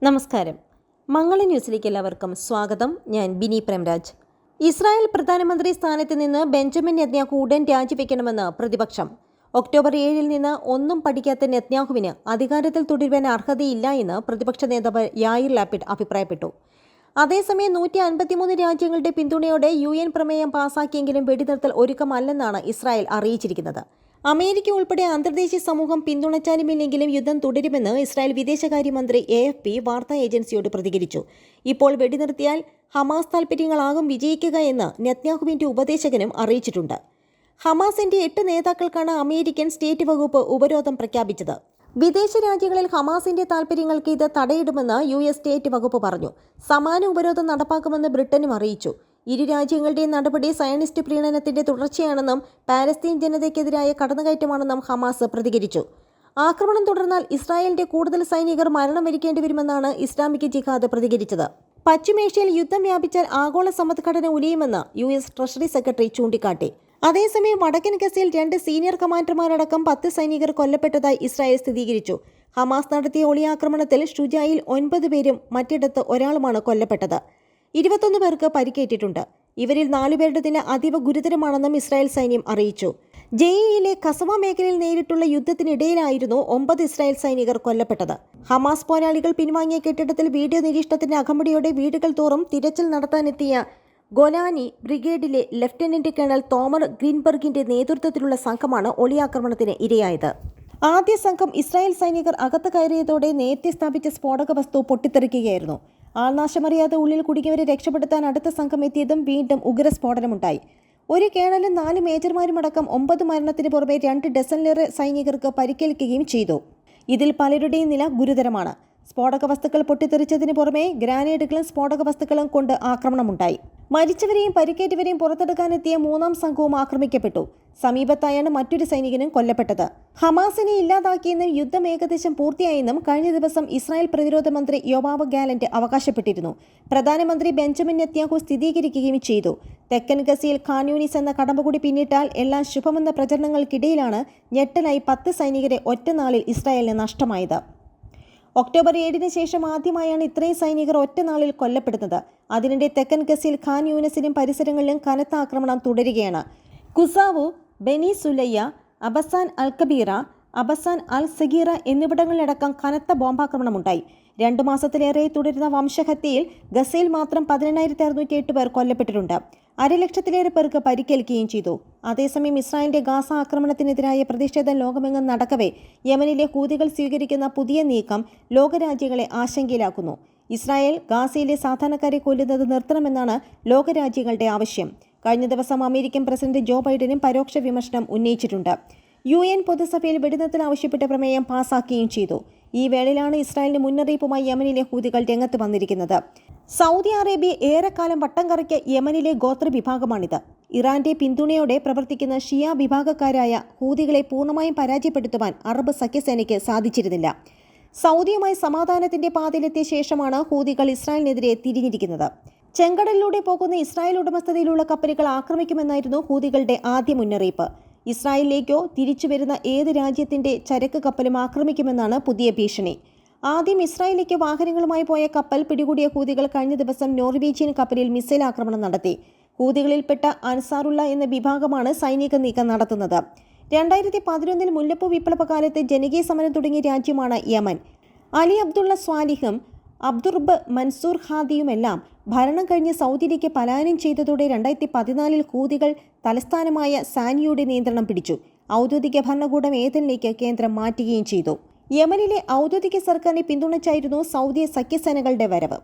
നമസ്കാരം. മംഗള ന്യൂസിലേക്ക് എല്ലാവർക്കും സ്വാഗതം. ഞാൻ ബിനി പ്രേംരാജ്. ഇസ്രായേൽ പ്രധാനമന്ത്രി സ്ഥാനത്ത് നിന്ന് ബെഞ്ചമിൻ നെതന്യാഹു ഉടൻ രാജിവെക്കണമെന്ന് പ്രതിപക്ഷം. ഒക്ടോബർ 7 നിന്ന് ഒന്നും പഠിക്കാത്ത നെതന്യാഹുവിന് അധികാരത്തിൽ തുടരുവാൻ അർഹതയില്ല എന്ന് പ്രതിപക്ഷ നേതാവ് യായിർ ലാപിഡ് അഭിപ്രായപ്പെട്ടു. അതേസമയം 153 രാജ്യങ്ങളുടെ പിന്തുണയോടെ UN പ്രമേയം പാസാക്കിയെങ്കിലും വെടിനിർത്തൽ ഒരുക്കമല്ലെന്നാണ് ഇസ്രായേൽ അറിയിച്ചിരിക്കുന്നത്. അമേരിക്ക ഉൾപ്പെടെ അന്തർദേശീയ സമൂഹം പിന്തുണച്ചാലുമില്ലെങ്കിലും യുദ്ധം തുടരുമെന്ന് ഇസ്രായേൽ വിദേശകാര്യമന്ത്രി AFP വാർത്താ ഏജൻസിയോട് പ്രതികരിച്ചു. ഇപ്പോൾ വെടിനിർത്തിയാൽ ഹമാസ് താൽപര്യങ്ങളാകും വിജയിക്കുക എന്ന് നെതന്യാഹുവിന്റെ ഉപദേശകനും അറിയിച്ചിട്ടുണ്ട്. ഹമാസിന്റെ 8 നേതാക്കൾക്കാണ് അമേരിക്കൻ സ്റ്റേറ്റ് വകുപ്പ് ഉപരോധം പ്രഖ്യാപിച്ചത്. വിദേശ രാജ്യങ്ങളിൽ ഹമാസിന്റെ താൽപര്യങ്ങൾക്ക് ഇത് തടയിടുമെന്ന് US സ്റ്റേറ്റ് വകുപ്പ് പറഞ്ഞു. സമാന ഉപരോധം നടപ്പാക്കുമെന്ന് ബ്രിട്ടനും അറിയിച്ചു. ഇരു രാജ്യങ്ങളുടെയും നടപടി സയനിസ്റ്റ് പ്രീണനത്തിന്റെ തുടർച്ചയാണെന്നും പാലസ്തീൻ ജനതയ്ക്കെതിരായ കടന്നുകയറ്റമാണെന്നും ഹമാസ് പ്രതികരിച്ചു. ആക്രമണം തുടർന്നാൽ ഇസ്രായേലിന്റെ കൂടുതൽ സൈനികർ മരണം വരിക്കേണ്ടി വരുമെന്നാണ് ഇസ്ലാമിക് ജിഹാദ് പ്രതികരിച്ചത്. പശ്ചിമേഷ്യയിൽ യുദ്ധം വ്യാപിച്ചാൽ ആഗോള സമ്പദ്ഘടന ഉലയുമെന്ന് US ട്രഷറി സെക്രട്ടറി ചൂണ്ടിക്കാട്ടി. അതേസമയം വടക്കൻ ഗസയിൽ 2 സീനിയർ കമാൻഡർമാരടക്കം 10 സൈനികർ കൊല്ലപ്പെട്ടതായി ഇസ്രായേൽ സ്ഥിരീകരിച്ചു. ഹമാസ് നടത്തിയ ഒളിയാക്രമണത്തിൽ ഷുജായിൽ 9 പേരും മറ്റിടത്ത് ഒരാളുമാണ് കൊല്ലപ്പെട്ടത്. 21 പേർക്ക് പരിക്കേറ്റിട്ടുണ്ട്. ഇവരിൽ 4 പേരുടെ നില അതീവ ഗുരുതരമാണെന്നും ഇസ്രായേൽ സൈന്യം അറിയിച്ചു. ജെയിയിലെ കസവ മേഖലയിൽ നേരിട്ടുള്ള യുദ്ധത്തിനിടയിലായിരുന്നു 9 ഇസ്രായേൽ സൈനികർ കൊല്ലപ്പെട്ടത്. ഹമാസ് പോരാളികൾ പിൻവാങ്ങിയ കെട്ടിടത്തിൽ വീഡിയോ നിരീക്ഷണത്തിന്റെ അകമ്പടിയോടെ വീടുകൾ തോറും തിരച്ചിൽ നടത്താനെത്തിയ ഗോലാനി ബ്രിഗേഡിലെ ലഫ്റ്റനന്റ് കേണൽ തോമർ ഗ്രീൻബർഗിന്റെ നേതൃത്വത്തിലുള്ള സംഘമാണ് ഒളിയാക്രമണത്തിന് ഇരയായത്. ആദ്യ സംഘം ഇസ്രായേൽ സൈനികർ അകത്ത് കയറിയതോടെ നേരത്തെ സ്ഥാപിച്ച സ്ഫോടക വസ്തു പൊട്ടിത്തെറിക്കുകയായിരുന്നു. ആൾനാശമറിയാതെ ഉള്ളിൽ കുടുങ്ങിയവരെ രക്ഷപ്പെടുത്താൻ അടുത്ത സംഘം എത്തിയതും വീണ്ടും ഉഗ്രസ്ഫോടനമുണ്ടായി. ഒരു കേണലും 4 മേജർമാരുമടക്കം 9 മരണത്തിന് പുറമെ 2 ഡസനിലേറെ സൈനികർക്ക് പരിക്കേൽക്കുകയും ചെയ്തു. ഇതിൽ പലരുടെയും നില ഗുരുതരമാണ്. സ്ഫോടക വസ്തുക്കൾ പൊട്ടിത്തെറിച്ചതിന് പുറമെ ഗ്രാനേഡുകളും സ്ഫോടക വസ്തുക്കളും കൊണ്ട് ആക്രമണമുണ്ടായി. മരിച്ചവരെയും പരിക്കേറ്റവരെയും പുറത്തെടുക്കാനെത്തിയ 3ാം സംഘവും ആക്രമിക്കപ്പെട്ടു. സമീപത്തായാണ് മറ്റൊരു സൈനികനും കൊല്ലപ്പെട്ടത്. ഹമാസിനെ ഇല്ലാതാക്കിയെന്നും യുദ്ധം ഏകദേശം പൂർത്തിയായെന്നും കഴിഞ്ഞ ദിവസം ഇസ്രായേൽ പ്രതിരോധ മന്ത്രി യോവാവ് ഗാലന്റ് അവകാശപ്പെട്ടിരുന്നു. പ്രധാനമന്ത്രി ബെഞ്ചമിൻ നെതന്യാഹു സ്ഥിരീകരിക്കുകയും ചെയ്തു. തെക്കൻ ഗസയിൽ ഖാൻ യൂനിസ് എന്ന കടമ്പുകൂടി പിന്നിട്ടാൽ എല്ലാം ശുഭമെന്ന പ്രചരണങ്ങൾക്കിടയിലാണ് ഞെട്ടലായി 10 സൈനികരെ ഒറ്റനാളിൽ ഇസ്രായേലിന് നഷ്ടമായത്. ഒക്ടോബർ 7 ശേഷം ആദ്യമായാണ് ഇത്രയും സൈനികർ ഒറ്റനാളിൽ കൊല്ലപ്പെടുന്നത്. അതിനിടെ തെക്കൻ ഗസയിൽ ഖാൻ യൂനിസിലും പരിസരങ്ങളിലും കനത്ത ആക്രമണം തുടരുകയാണ്. കുസാവു, ബെനി സുലയ്യ, അബസാൻ അൽ കബീറ, അബസാൻ അൽ സഗീറ എന്നിവിടങ്ങളിലടക്കം കനത്ത ബോംബാക്രമണമുണ്ടായി. 2 മാസത്തിലേറെ തുടരുന്ന വംശഹത്യയിൽ ഗസയിൽ മാത്രം 18,608 പേർ കൊല്ലപ്പെട്ടിട്ടുണ്ട്. 1,00,000-ലേറെ പേർക്ക് പരിക്കേൽക്കുകയും ചെയ്തു. അതേസമയം ഇസ്രായേലിന്റെ ഗാസ ആക്രമണത്തിനെതിരായ പ്രതിഷേധം ലോകമെങ്ങും നടക്കവേ യമനിലെ ഹൂതികൾ സ്വീകരിക്കുന്ന പുതിയ നീക്കം ലോകരാജ്യങ്ങളെ ആശങ്കയിലാക്കുന്നു. ഇസ്രായേൽ ഗാസയിലെ സാധാരണക്കാരെ കൊല്ലുന്നത് നിർത്തണമെന്നാണ് ലോകരാജ്യങ്ങളുടെ ആവശ്യം. കഴിഞ്ഞ ദിവസം അമേരിക്കൻ പ്രസിഡന്റ് ജോ ബൈഡനും പരോക്ഷ വിമർശനം ഉന്നയിച്ചിട്ടുണ്ട്. UN പൊതുസഭയിൽ വെടിനിർത്തൽ ആവശ്യപ്പെട്ട പ്രമേയം പാസാക്കുകയും ചെയ്തു. ഈ വേളയിലാണ് ഇസ്രായേലിന് മുന്നറിയിപ്പുമായി യമനിലെ ഹൂതികൾ രംഗത്ത് വന്നിരിക്കുന്നത്. സൗദി അറേബ്യ ഏറെക്കാലം വട്ടം കറക്കിയ യമനിലെ ഗോത്ര വിഭാഗമാണിത്. ഇറാന്റെ പിന്തുണയോടെ പ്രവർത്തിക്കുന്ന ഷിയ വിഭാഗക്കാരായ ഹൂതികളെ പൂർണ്ണമായും പരാജയപ്പെടുത്തുവാൻ അറബ് സഖ്യസേനയ്ക്ക് സാധിച്ചിരുന്നില്ല. സൗദിയുമായി സമാധാനത്തിന്റെ പാതയിലെത്തിയ ശേഷമാണ് ഹൂതികൾ ഇസ്രായേലിനെതിരെ തിരിഞ്ഞിരിക്കുന്നത്. ചെങ്കടലിലൂടെ പോകുന്ന ഇസ്രായേൽ ഉടമസ്ഥതയിലുള്ള കപ്പലുകൾ ആക്രമിക്കുമെന്നായിരുന്നു ഹൂതികളുടെ ആദ്യ മുന്നറിയിപ്പ്. ഇസ്രായേലിലേക്കോ തിരിച്ചുവരുന്ന ഏത് രാജ്യത്തിന്റെ ചരക്ക് കപ്പലും ആക്രമിക്കുമെന്നാണ് പുതിയ ഭീഷണി. ആദ്യം ഇസ്രായേലിലേക്ക് വാഹനങ്ങളുമായി പോയ കപ്പൽ പിടികൂടിയ ഹൂതികൾ കഴിഞ്ഞ ദിവസം നോർവീജിയൻ കപ്പലിൽ മിസൈൽ ആക്രമണം നടത്തി. ഹൂതികളിൽപ്പെട്ട അൻസാറുള്ള എന്ന വിഭാഗമാണ് സൈനിക നീക്കം നടത്തുന്നത്. 2011 മുല്ലപ്പൂ വിപ്ലവകാലത്ത് ജനകീയ സമരം തുടങ്ങിയ രാജ്യമാണ് യമൻ. അലി അബ്ദുള്ള സ്വാലിഹും അബ്ദുർബ് മൻസൂർ ഹാദിയുമെല്ലാം ഭരണം കഴിഞ്ഞ് സൗദിയിലേക്ക് പലായനം ചെയ്തതോടെ 2014 ഹൂതികൾ തലസ്ഥാനമായ സാനിയുടെ നിയന്ത്രണം പിടിച്ചു. ഔദ്യോഗിക ഭരണകൂടം ഏതനിലേക്ക് കേന്ദ്രം മാറ്റുകയും ചെയ്തു. യമനിലെ ഔദ്യോഗിക സർക്കാരിനെ പിന്തുണച്ചായിരുന്നു സൗദി സഖ്യസേനകളുടെ വരവ്.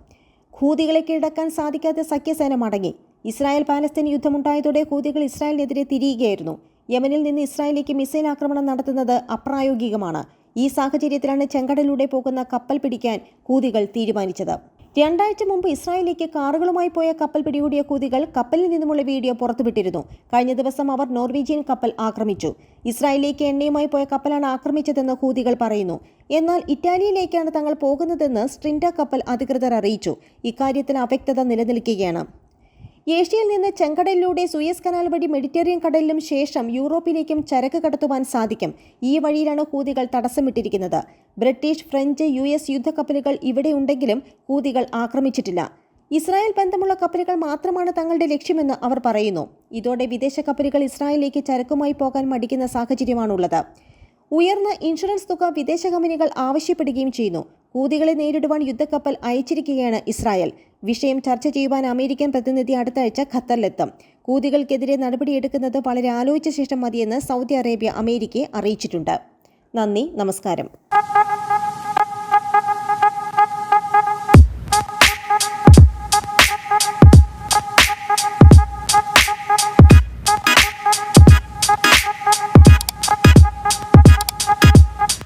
ഹൂതികളെ കീഴടക്കാൻ സാധിക്കാത്ത സഖ്യസേന മടങ്ങി. ഇസ്രായേൽ പാലസ്തീൻ യുദ്ധമുണ്ടായതോടെ ഹൂതികൾ ഇസ്രായേലിനെതിരെ തിരിയുകയായിരുന്നു. യമനിൽ നിന്ന് ഇസ്രായേലിലേക്ക് മിസൈൽ ആക്രമണം നടത്തുന്നത് അപ്രായോഗികമാണ്. ഈ സാഹചര്യത്തിലാണ് ചെങ്കടലിലൂടെ പോകുന്ന കപ്പൽ പിടിക്കാൻ ഹൂതികൾ തീരുമാനിച്ചത്. 2 ആഴ്ച മുമ്പ് ഇസ്രായേലിലേക്ക് കാറുകളുമായി പോയ കപ്പൽ പിടികൂടിയ ഹൂതികൾ കപ്പലിൽ നിന്നുമുള്ള വീഡിയോ പുറത്തുവിട്ടിരുന്നു. കഴിഞ്ഞ ദിവസം അവർ നോർവീജിയൻ കപ്പൽ ആക്രമിച്ചു. ഇസ്രായേലിലേക്ക് എണ്ണയുമായി പോയ കപ്പലാണ് ആക്രമിച്ചതെന്ന് ഹൂതികൾ പറയുന്നു. എന്നാൽ ഇറ്റാലിയയിലേക്കാണ് തങ്ങൾ പോകുന്നതെന്ന് സ്ട്രിൻഡ കപ്പൽ അധികൃതർ അറിയിച്ചു. ഇക്കാര്യത്തിൽ അവ്യക്തത നിലനിൽക്കുകയാണ്. ഏഷ്യയിൽ നിന്ന് ചെങ്കടലിലൂടെ സൂയസ് കനാൽ വഴി മെഡിറ്ററേനിയൻ കടലിലും ശേഷം യൂറോപ്പിലേക്കും ചരക്ക് കടത്തുവാൻ സാധിക്കും. ഈ വഴിയിലാണ് ഹൂതികൾ തടസ്സമിട്ടിരിക്കുന്നത്. ബ്രിട്ടീഷ്, ഫ്രഞ്ച്, US യുദ്ധക്കപ്പലുകൾ ഇവിടെ ഉണ്ടെങ്കിലും ഹൂതികൾ ആക്രമിച്ചിട്ടില്ല. ഇസ്രായേൽ ബന്ധമുള്ള കപ്പലുകൾ മാത്രമാണ് തങ്ങളുടെ ലക്ഷ്യമെന്ന് അവർ പറയുന്നു. ഇതോടെ വിദേശ കപ്പലുകൾ ഇസ്രായേലിലേക്ക് ചരക്കുമായി പോകാൻ മടിക്കുന്ന സാഹചര്യമാണുള്ളത്. ഉയർന്ന ഇൻഷുറൻസ് തുക വിദേശ കമ്പനികൾ ആവശ്യപ്പെടുകയും ചെയ്യുന്നു. ഹൂതികളെ നേരിടുവാൻ യുദ്ധക്കപ്പൽ അയച്ചിരിക്കുകയാണ് ഇസ്രായേൽ. വിഷയം ചർച്ച ചെയ്യുവാൻ അമേരിക്കൻ പ്രതിനിധി അടുത്ത ആഴ്ച ഖത്തറിലെത്തും. ഹൂതികൾക്കെതിരെ നടപടിയെടുക്കുന്നത് വളരെ ആലോചിച്ച ശേഷം മതിയെന്ന് സൗദി അറേബ്യ അമേരിക്കയെ അറിയിച്ചിട്ടുണ്ട്. നന്ദി, നമസ്കാരം.